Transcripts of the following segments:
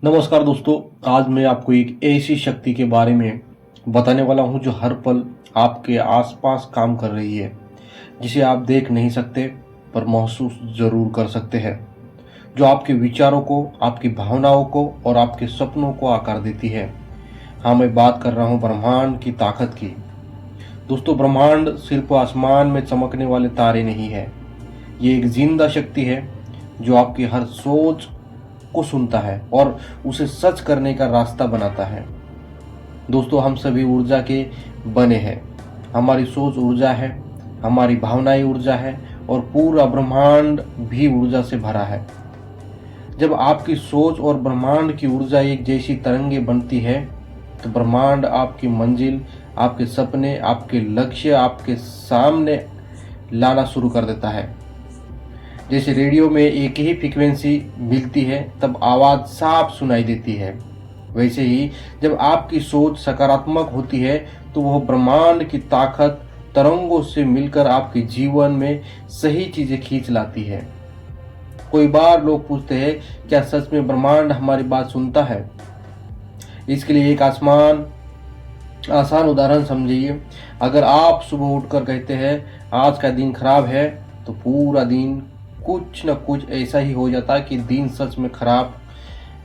नमस्कार दोस्तों, आज मैं आपको एक ऐसी शक्ति के बारे में बताने वाला हूं जो हर पल आपके आसपास काम कर रही है, जिसे आप देख नहीं सकते पर महसूस जरूर कर सकते हैं, जो आपके विचारों को, आपकी भावनाओं को और आपके सपनों को आकार देती है। हाँ, मैं बात कर रहा हूँ ब्रह्मांड की ताकत की। दोस्तों, ब्रह्मांड सिर्फ आसमान में चमकने वाले तारे नहीं है, ये एक जिंदा शक्ति है जो आपकी हर सोच को सुनता है और उसे सच करने का रास्ता बनाता है। दोस्तों, हम सभी ऊर्जा के बने हैं। हमारी सोच ऊर्जा है, हमारी भावनाएं ऊर्जा है और पूरा ब्रह्मांड भी ऊर्जा से भरा है। जब आपकी सोच और ब्रह्मांड की ऊर्जा एक जैसी तरंगे बनती है तो ब्रह्मांड आपकी मंजिल, आपके सपने, आपके लक्ष्य आपके सामने लाना शुरू कर देता है। जैसे रेडियो में एक ही फ्रीक्वेंसी मिलती है तब आवाज़ साफ सुनाई देती है, वैसे ही जब आपकी सोच सकारात्मक होती है तो वह ब्रह्मांड की ताकत तरंगों से मिलकर आपके जीवन में सही चीजें खींच लाती है। कोई बार लोग पूछते हैं, क्या सच में ब्रह्मांड हमारी बात सुनता है? इसके लिए एक आसान उदाहरण समझिए। अगर आप सुबह उठकर कहते हैं आज का दिन खराब है, तो पूरा दिन कुछ न कुछ ऐसा ही हो जाता है कि दिन सच में खराब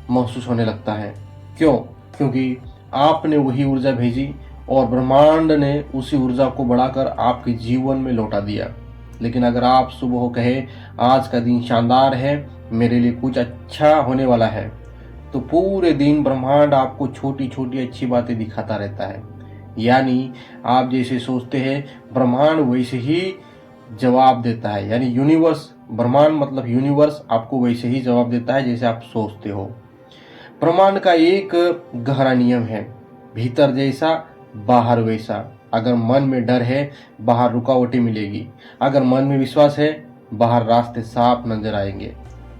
महसूस होने लगता है। क्यों? क्योंकि आपने वही ऊर्जा भेजी और ब्रह्मांड ने उसी ऊर्जा को बढ़ाकर आपके जीवन में लौटा दिया। लेकिन अगर आप सुबह कहे आज का दिन शानदार है, मेरे लिए कुछ अच्छा होने वाला है, तो पूरे दिन ब्रह्मांड आपको छोटी छोटी अच्छी बातें दिखाता रहता है। यानी आप जैसे सोचते हैं ब्रह्मांड वैसे ही जवाब देता है। यानी यूनिवर्स, ब्रह्मांड मतलब यूनिवर्स आपको वैसे ही जवाब देता है जैसे आप सोचते हो। ब्रह्मांड का एक गहरा नियम है, भीतर जैसा बाहर वैसा। अगर मन में डर है, बाहर रुकावटें मिलेगी। अगर मन में विश्वास है, बाहर रास्ते साफ नजर आएंगे।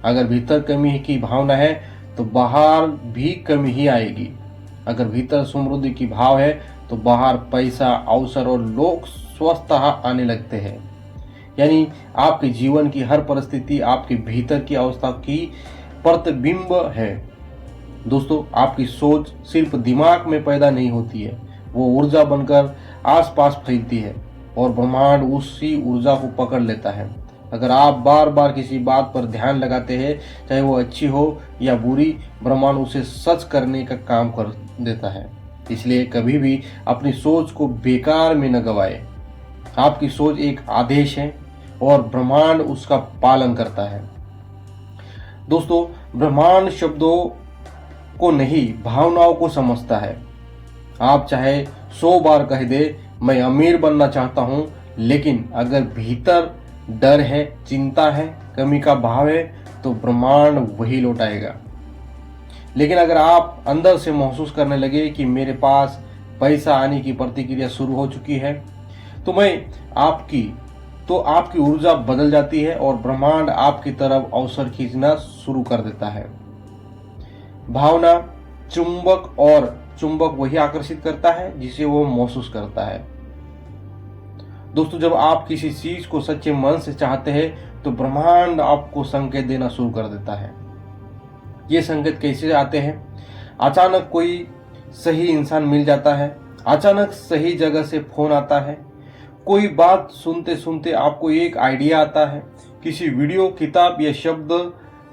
अगर भीतर कमी की भावना है तो बाहर भी कमी ही आएगी। अगर भीतर समृद्धि की भाव है तो बाहर पैसा, अवसर और लोग स्वतः आने लगते हैं। यानी आपके जीवन की हर परिस्थिति आपके भीतर की अवस्था की प्रतिबिंब है। दोस्तों, आपकी सोच सिर्फ दिमाग में पैदा नहीं होती है, वो ऊर्जा बनकर आसपास फैलती है और ब्रह्मांड उसी ऊर्जा को पकड़ लेता है। अगर आप बार बार किसी बात पर ध्यान लगाते हैं, चाहे वो अच्छी हो या बुरी, ब्रह्मांड उसे सच करने का काम कर देता है। इसलिए कभी भी अपनी सोच को बेकार में न गवाए। आपकी सोच एक आदेश है और ब्रह्मांड उसका पालन करता है। दोस्तों, ब्रह्मांड शब्दों को नहीं, भावनाओं को समझता है। आप चाहे 100 बार कह दे मैं अमीर बनना चाहता हूं, लेकिन अगर भीतर डर है, चिंता है, कमी का भाव है, तो ब्रह्मांड वही लौटाएगा। लेकिन अगर आप अंदर से महसूस करने लगे कि मेरे पास पैसा आने की प्रतिक्रिया शुरू हो चुकी है, तो आपकी ऊर्जा बदल जाती है और ब्रह्मांड आपकी तरफ अवसर खींचना शुरू कर देता है। भावना चुंबक और चुंबक वही आकर्षित करता है जिसे वो महसूस करता है। दोस्तों, जब आप किसी चीज को सच्चे मन से चाहते हैं तो ब्रह्मांड आपको संकेत देना शुरू कर देता है। ये संकेत कैसे आते हैं? अचानक कोई सही इंसान मिल जाता है, अचानक सही जगह से फोन आता है, कोई बात सुनते सुनते आपको एक आइडिया आता है, किसी वीडियो, किताब या शब्द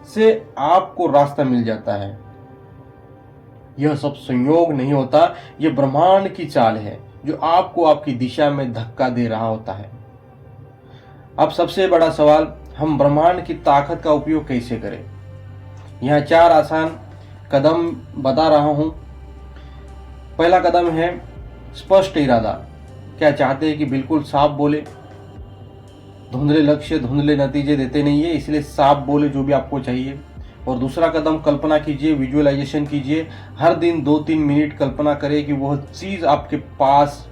से आपको रास्ता मिल जाता है। यह सब संयोग नहीं होता, यह ब्रह्मांड की चाल है जो आपको आपकी दिशा में धक्का दे रहा होता है। अब सबसे बड़ा सवाल, हम ब्रह्मांड की ताकत का उपयोग कैसे करें? यहाँ 4 आसान कदम बता रहा हूं। पहला कदम है स्पष्ट इरादा। क्या चाहते हैं कि बिल्कुल साफ बोले? धुंधले लक्ष्य धुंधले नतीजे देते नहीं है, इसलिए साफ बोले जो भी आपको चाहिए। और दूसरा कदम, कल्पना कीजिए, विजुअलाइजेशन कीजिए। हर दिन 2-3 मिनट कल्पना करें कि वह चीज़ आपके पास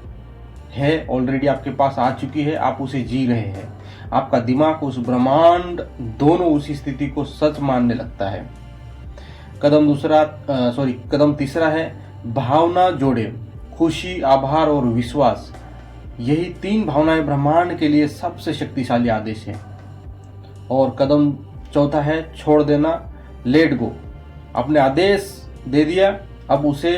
है, ऑलरेडी आपके पास आ चुकी है, आप उसे जी रहे हैं। आपका दिमाग, उस ब्रह्मांड, दोनों उसी स्थिति को सच मानने लगता है। कदम तीसरा है भावना जोड़े। खुशी, आभार और विश्वास, यही 3 भावनाएं ब्रह्मांड के लिए सबसे शक्तिशाली आदेश है। और कदम चौथा है छोड़ देना, लेट गो। अपने आदेश दे दिया, अब उसे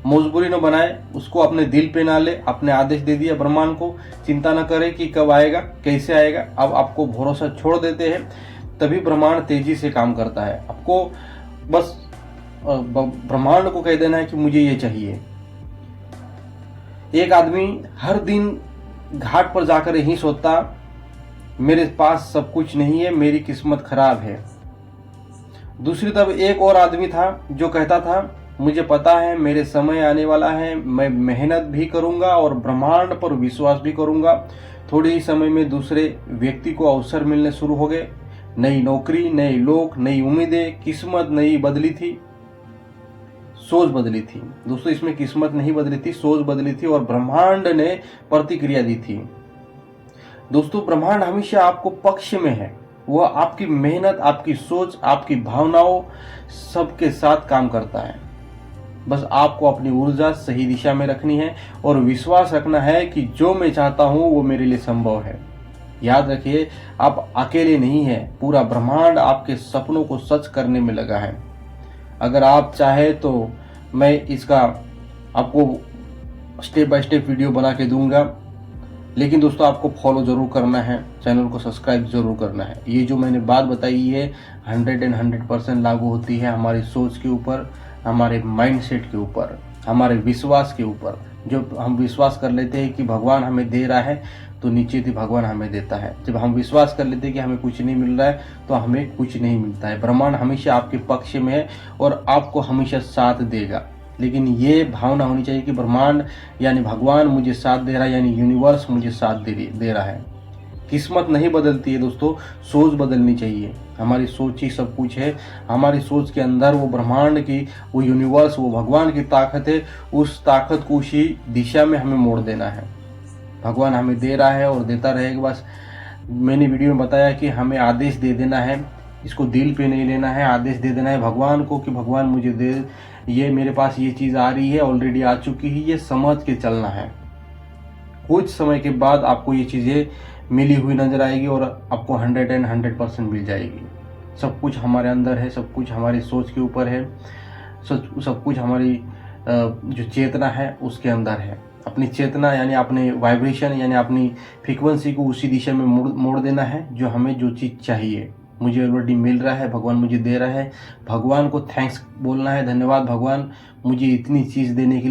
मजबूरी न बनाए, उसको अपने दिल पे ना ले, अपने आदेश दे दिया ब्रह्मांड को, चिंता न करे कि कब आएगा कैसे आएगा, अब आपको भरोसा छोड़ देते हैं, तभी ब्रह्मांड तेजी से काम करता है। आपको बस ब्रह्मांड को कह देना है कि मुझे ये चाहिए। एक आदमी हर दिन घाट पर जाकर यही सोचता, मेरे पास सब कुछ नहीं है, मेरी किस्मत खराब है। दूसरी तरफ एक और आदमी था जो कहता था, मुझे पता है मेरे समय आने वाला है, मैं मेहनत भी करूंगा और ब्रह्मांड पर विश्वास भी करूंगा। थोड़े ही समय में दूसरे व्यक्ति को अवसर मिलने शुरू हो गए, नई नौकरी, नए लोग, नई उम्मीदें, किस्मत नई बदली थी, सोच बदली थी। दोस्तों, इसमें किस्मत नहीं बदली थी, सोच बदली थी और ब्रह्मांड ने प्रतिक्रिया दी थी। दोस्तों, ब्रह्मांड हमेशा आपको पक्ष में है। वह आपकी मेहनत, आपकी सोच, आपकी भावनाओं सबके साथ काम करता है। बस आपको अपनी ऊर्जा सही दिशा में रखनी है और विश्वास रखना है कि जो मैं चाहता हूं वो मेरे लिए संभव है। याद रखिए, आप अकेले नहीं हैं, पूरा ब्रह्मांड आपके सपनों को सच करने में लगा है। अगर आप चाहे तो मैं इसका आपको स्टेप बाय स्टेप वीडियो बना के दूंगा, लेकिन दोस्तों आपको फॉलो जरूर करना है, चैनल को सब्सक्राइब जरूर करना है। ये जो मैंने बात बताई है 100% लागू होती है हमारी सोच के ऊपर, हमारे माइंडसेट के ऊपर, हमारे विश्वास के ऊपर। जब हम विश्वास कर लेते हैं कि भगवान हमें दे रहा है तो नीचे से भगवान हमें देता है। जब हम विश्वास कर लेते हैं कि हमें कुछ नहीं मिल रहा है तो हमें कुछ नहीं मिलता है। ब्रह्मांड हमेशा आपके पक्ष में है और आपको हमेशा साथ देगा। लेकिन ये भावना होनी चाहिए कि ब्रह्मांड यानी भगवान मुझे साथ दे रहा है, यानी यूनिवर्स मुझे साथ दे रहा है। किस्मत नहीं बदलती है दोस्तों, सोच बदलनी चाहिए। हमारी सोच ही सब कुछ है। हमारी सोच के अंदर वो ब्रह्मांड की, वो यूनिवर्स, वो भगवान की ताकत है। उस ताकत को उसी दिशा में हमें मोड़ देना है। भगवान हमें दे रहा है और देता रहेगा। बस मैंने वीडियो में बताया कि हमें आदेश दे देना है, इसको दिल पे नहीं लेना है, आदेश दे देना है भगवान को कि भगवान मुझे दे, ये मेरे पास ये चीज़ आ रही है, ऑलरेडी आ चुकी है, ये समझ के चलना है। कुछ समय के बाद आपको ये चीज़ें मिली हुई नजर आएगी और आपको 100% मिल जाएगी। सब कुछ हमारे अंदर है, सब कुछ हमारी सोच के ऊपर है, सब कुछ हमारी जो चेतना है उसके अंदर है। अपनी चेतना यानी अपने वाइब्रेशन यानी अपनी फ्रीक्वेंसी को उसी दिशा में मोड़ देना है जो हमें जो चीज़ चाहिए। मुझे ऑलरेडी मिल रहा है, भगवान मुझे दे रहा है, भगवान को थैंक्स बोलना है, धन्यवाद भगवान मुझे इतनी चीज़ देने के लिए।